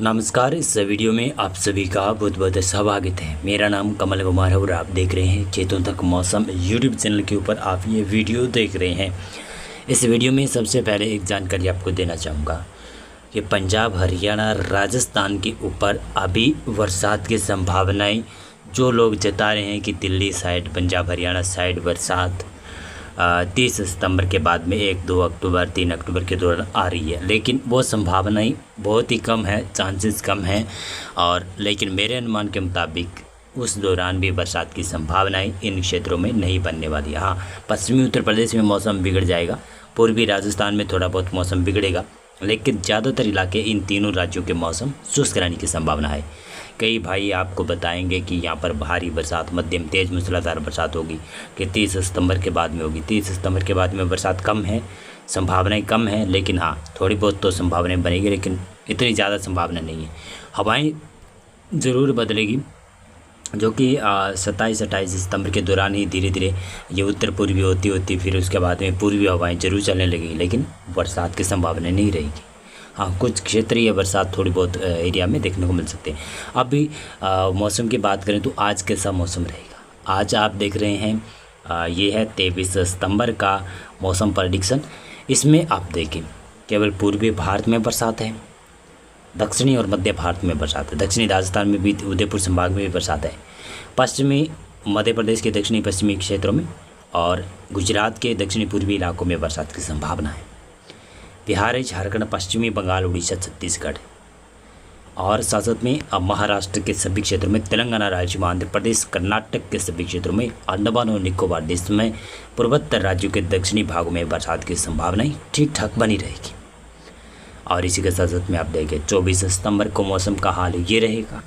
नमस्कार। इस वीडियो में आप सभी का बहुत बहुत स्वागत है। मेरा नाम कमल कुमार है और आप देख रहे हैं खेतों तक मौसम यूट्यूब चैनल के ऊपर आप ये वीडियो देख रहे हैं। इस वीडियो में सबसे पहले एक जानकारी आपको देना चाहूँगा कि पंजाब, हरियाणा, राजस्थान के ऊपर अभी बरसात की संभावनाएं जो लोग जता रहे हैं कि दिल्ली साइड, पंजाब हरियाणा साइड बरसात 30 सितंबर के बाद में 1-2 अक्टूबर 3 अक्टूबर के दौरान आ रही है, लेकिन वो संभावनाएं बहुत ही कम है, चांसेस कम हैं। और लेकिन मेरे अनुमान के मुताबिक उस दौरान भी बरसात की संभावनाएं इन क्षेत्रों में नहीं बनने वाली। हाँ, पश्चिमी उत्तर प्रदेश में मौसम बिगड़ जाएगा, पूर्वी राजस्थान में थोड़ा बहुत मौसम बिगड़ेगा, लेकिन ज़्यादातर इलाके इन तीनों राज्यों के मौसम शुष्क रहने की संभावना है। कई भाई आपको बताएंगे कि यहाँ पर भारी बरसात, मध्यम तेज़ मूसलाधार बरसात होगी कि 30 सितंबर के बाद में होगी। 30 सितंबर के बाद में बरसात कम है, संभावनाएं कम हैं, लेकिन हाँ थोड़ी बहुत तो संभावनाएं बनेगी, लेकिन इतनी ज़्यादा संभावना नहीं है। हवाएं ज़रूर बदलेगी, जो कि 27-28 सितंबर के दौरान ही धीरे धीरे ये उत्तर पूर्वी होती फिर उसके बाद में पूर्वी हवाएं जरूर चलने लगेंगी, लेकिन बरसात की संभावना नहीं रहेगी। हाँ, कुछ क्षेत्रीय बरसात थोड़ी बहुत एरिया में देखने को मिल सकते हैं। अभी मौसम की बात करें तो आज कैसा मौसम रहेगा। आज आप देख रहे हैं ये है 23 सितंबर का मौसम प्रेडिक्शन। इसमें आप देखें केवल पूर्वी भारत में बरसात है, दक्षिणी और मध्य भारत में बरसात है, दक्षिणी राजस्थान में भी, उदयपुर संभाग में भी बरसात है, पश्चिमी मध्य प्रदेश के दक्षिणी पश्चिमी क्षेत्रों में और गुजरात के दक्षिणी पूर्वी इलाकों में बरसात की संभावना है। बिहार, झारखंड, पश्चिमी बंगाल, उड़ीसा, छत्तीसगढ़ और साथ साथ में महाराष्ट्र के सभी क्षेत्रों में, तेलंगाना राज्य में, आंध्र प्रदेश, कर्नाटक के सभी क्षेत्रों में, अंडमान और निकोबार देश में, पूर्वोत्तर राज्यों के दक्षिणी भागों में बरसात की संभावनाएं ठीक ठाक बनी रहेगी। और इसी के साथ साथ में आप देखें 24 सितंबर को मौसम का हाल ये रहेगा।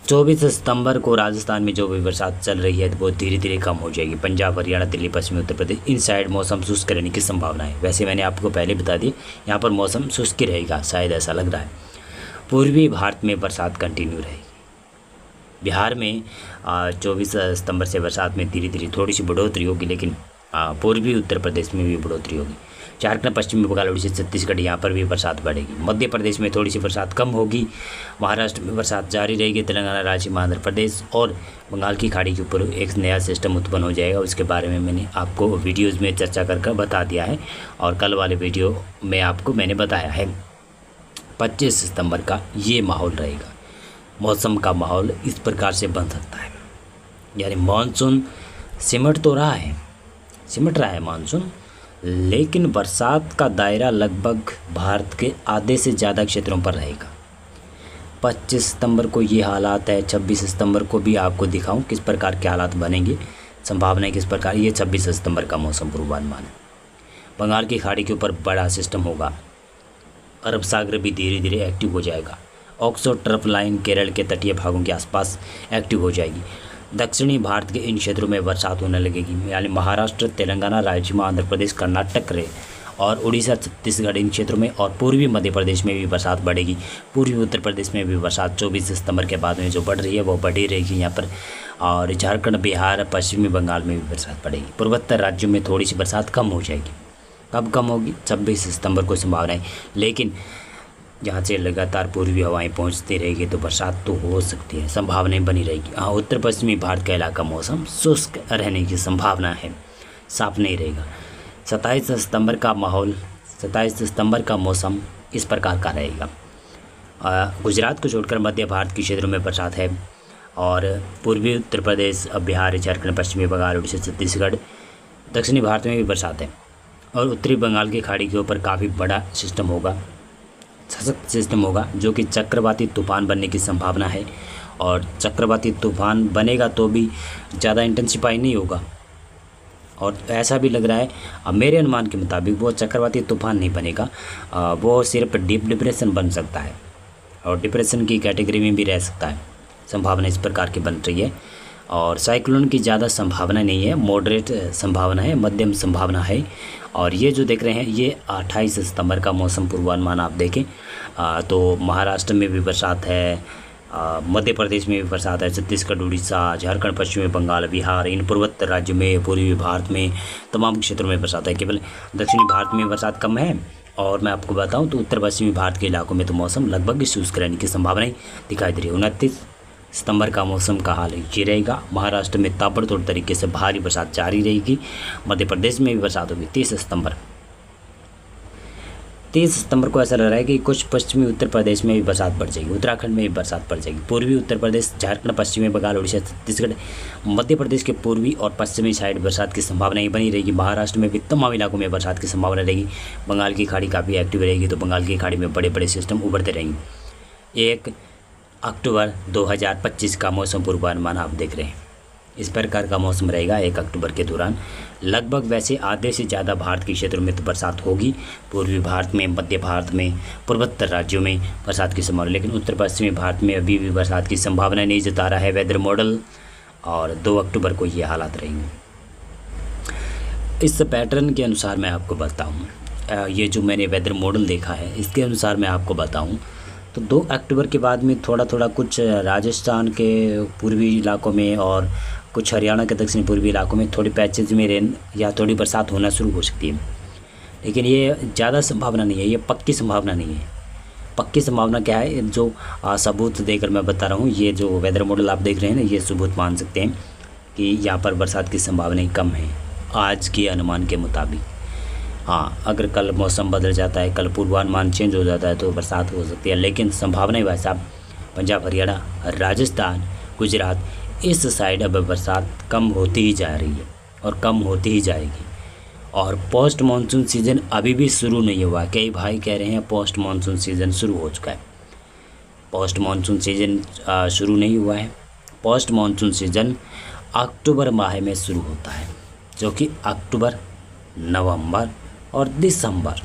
24 सितंबर को राजस्थान में जो भी बरसात चल रही है वो धीरे धीरे कम हो जाएगी। पंजाब, हरियाणा, दिल्ली, पश्चिमी उत्तर प्रदेश इन साइड मौसम शुष्क रहने की संभावना है। वैसे मैंने आपको पहले बता दी यहाँ पर मौसम शुष्क रहेगा, शायद ऐसा लग रहा है। पूर्वी भारत में बरसात कंटिन्यू रहेगी। बिहार में 24 सितंबर से बरसात में धीरे धीरे थोड़ी सी बढ़ोतरी होगी, लेकिन पूर्वी उत्तर प्रदेश में भी बढ़ोतरी होगी। झारखंड, पश्चिमी बंगाल, उड़ीसा, छत्तीसगढ़ यहाँ पर भी बरसात बढ़ेगी। मध्य प्रदेश में थोड़ी सी बरसात कम होगी। महाराष्ट्र में बरसात जारी रहेगी। तेलंगाना राज्य में, आंध्र प्रदेश और बंगाल की खाड़ी के ऊपर एक नया सिस्टम उत्पन्न हो जाएगा। उसके बारे में मैंने आपको वीडियोज़ में चर्चा कर बता दिया है और कल वाले वीडियो में आपको मैंने बताया है। 25 सितंबर का ये माहौल रहेगा। मौसम का माहौल इस प्रकार से बन सकता है, यानी मानसून सिमट रहा है मानसून, लेकिन बरसात का दायरा लगभग भारत के आधे से ज़्यादा क्षेत्रों पर रहेगा। 25 सितंबर को ये हालात है। 26 सितंबर को भी आपको दिखाऊं किस प्रकार के हालात बनेंगे, संभावनाएं किस प्रकार। ये 26 सितंबर का मौसम पूर्वानुमान है। बंगाल की खाड़ी के ऊपर बड़ा सिस्टम होगा। अरब सागर भी धीरे धीरे एक्टिव हो जाएगा। ऑक्सो ट्रफ लाइन केरल के तटीय भागों के आसपास एक्टिव हो जाएगी। दक्षिणी भारत के इन क्षेत्रों में बरसात होने लगेगी, यानी महाराष्ट्र, तेलंगाना राज्य में, आंध्र प्रदेश, कर्नाटक और उड़ीसा, छत्तीसगढ़ इन क्षेत्रों में, और पूर्वी मध्य प्रदेश में भी बरसात बढ़ेगी। पूर्वी उत्तर प्रदेश में भी बरसात 24 सितंबर के बाद में जो बढ़ रही है वो बढ़ी रहेगी यहाँ पर। और झारखंड, बिहार, पश्चिमी बंगाल में भी बरसात बढ़ेगी। पूर्वोत्तर राज्यों में थोड़ी सी बरसात कम हो जाएगी। कब कम होगी? 26 सितंबर को संभावना है, लेकिन जहाँ से लगातार पूर्वी हवाएं पहुँचती रहेगी तो बरसात तो हो सकती है, संभावनाएं बनी रहेगी। हाँ, उत्तर पश्चिमी भारत का इलाका मौसम शुष्क रहने की संभावना है, साफ नहीं रहेगा। 27 सितंबर का माहौल, 27 सितंबर का मौसम इस प्रकार का रहेगा। गुजरात को छोड़कर मध्य भारत के क्षेत्रों में बरसात है और पूर्वी उत्तर प्रदेश, बिहार, झारखंड, पश्चिमी बंगाल, उड़ीसा, छत्तीसगढ़, दक्षिणी भारत में भी बरसात है। और उत्तरी बंगाल की खाड़ी के ऊपर काफ़ी बड़ा सिस्टम होगा, सशक्त सिस्टम होगा, जो कि चक्रवाती तूफान बनने की संभावना है। और चक्रवाती तूफान बनेगा तो भी ज़्यादा इंटेंसिफाई नहीं होगा, और ऐसा भी लग रहा है मेरे अनुमान के मुताबिक वो चक्रवाती तूफान नहीं बनेगा, वो सिर्फ डीप डिप्रेशन बन सकता है और डिप्रेशन की कैटेगरी में भी रह सकता है। संभावना इस प्रकार की बन रही है। और साइक्लोन की ज़्यादा संभावना नहीं है, मॉडरेट संभावना है, मध्यम संभावना है। और ये जो देख रहे हैं ये 28 सितंबर का मौसम पूर्वानुमान आप देखें तो महाराष्ट्र में भी बरसात है, मध्य प्रदेश में भी बरसात है, छत्तीसगढ़, उड़ीसा, झारखंड, पश्चिमी बंगाल, बिहार, इन पूर्वोत्तर राज्यों में, पूर्वी भारत में तमाम क्षेत्रों में बरसात है। केवल दक्षिणी भारत में बरसात कम है और मैं आपको बताऊं तो उत्तर पश्चिमी भारत के इलाकों में तो मौसम लगभग शुष्क रहने की संभावनाएं दिखाई दे रही है। 29 सितंबर का मौसम का हाल ये रहेगा। महाराष्ट्र में ताबड़तोड़ तरीके से भारी बरसात जारी रहेगी। मध्य प्रदेश में भी बरसात होगी 30 सितंबर को ऐसा लग रहा है कि कुछ पश्चिमी उत्तर प्रदेश में भी बरसात पड़ जाएगी, उत्तराखंड में भी बरसात पड़ जाएगी। पूर्वी उत्तर प्रदेश, झारखंड, पश्चिमी बंगाल, उड़ीसा, छत्तीसगढ़, मध्य प्रदेश के पूर्वी और पश्चिमी साइड बरसात की संभावनाएं बनी रहेगी। महाराष्ट्र में भी तमाम इलाकों में बरसात की संभावना रहेगी। बंगाल की खाड़ी काफ़ी एक्टिव रहेगी, तो बंगाल की खाड़ी में बड़े बड़े सिस्टम उभरते रहेंगे। 1 अक्टूबर 2025 का मौसम पूर्वानुमान आप देख रहे हैं। इस प्रकार का मौसम रहेगा 1 अक्टूबर के दौरान। लगभग वैसे आधे से ज़्यादा भारत के क्षेत्रों में तो बरसात होगी। पूर्वी भारत में, मध्य भारत में, पूर्वोत्तर राज्यों में बरसात की संभावना, लेकिन उत्तर पश्चिमी भारत में अभी भी बरसात की संभावना नहीं जता रहा है वेदर मॉडल, और 2 अक्टूबर को ये हालात रहेंगे। इस पैटर्न के अनुसार मैं आपको बताऊँ, ये जो मैंने वेदर मॉडल देखा है इसके अनुसार मैं आपको बताऊँ तो 2 अक्टूबर के बाद में थोड़ा थोड़ा कुछ राजस्थान के पूर्वी इलाकों में और कुछ हरियाणा के दक्षिण पूर्वी इलाकों में थोड़ी पैचेज में रेन या थोड़ी बरसात होना शुरू हो सकती है, लेकिन ये ज़्यादा संभावना नहीं है, ये पक्की संभावना नहीं है। पक्की संभावना क्या है, जो सबूत देकर मैं बता रहा हूँ, ये जो वेदर मॉडल आप देख रहे हैं ना, ये सबूत मान सकते हैं कि यहाँ पर बरसात की संभावनाएँ कम है आज के अनुमान के मुताबिक। हाँ, अगर कल मौसम बदल जाता है, कल पूर्वानुमान चेंज हो जाता है तो बरसात हो सकती है, लेकिन संभावनाएं भाई साहब पंजाब, हरियाणा, राजस्थान, गुजरात, इस साइड अब बरसात कम होती ही जा रही है और कम होती ही जाएगी। और पोस्ट मानसून सीज़न अभी भी शुरू नहीं हुआ है। कई भाई कह रहे हैं पोस्ट मानसून सीज़न शुरू हो चुका है। पोस्ट मानसून सीज़न शुरू नहीं हुआ है। पोस्ट मानसून सीज़न अक्टूबर माह में शुरू होता है, जो कि अक्टूबर, नवंबर और दिसंबर।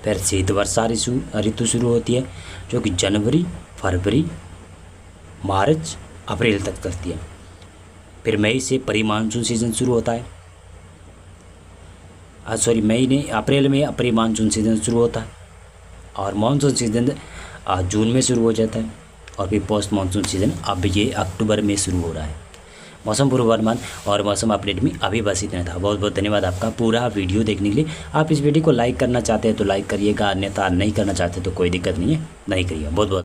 फिर शीत वर्षा ऋतु शुरू होती है, जो कि जनवरी, फरवरी, मार्च, अप्रैल तक चलती है। फिर मई से प्री मानसून सीज़न शुरू होता है। अप्रैल में प्री मानसून सीज़न शुरू होता है और मानसून सीज़न जून में शुरू हो जाता है। और फिर पोस्ट मानसून सीज़न अब ये अक्टूबर में शुरू हो रहा है। मौसम पूर्वानुमान और मौसम अपडेट में अभी बस इतना था। बहुत बहुत धन्यवाद आपका पूरा वीडियो देखने के लिए। आप इस वीडियो को लाइक करना चाहते हैं तो लाइक करिएगा, अन्यथा नहीं करना चाहते तो कोई दिक्कत नहीं है, नहीं करिएगा। बहुत बहुत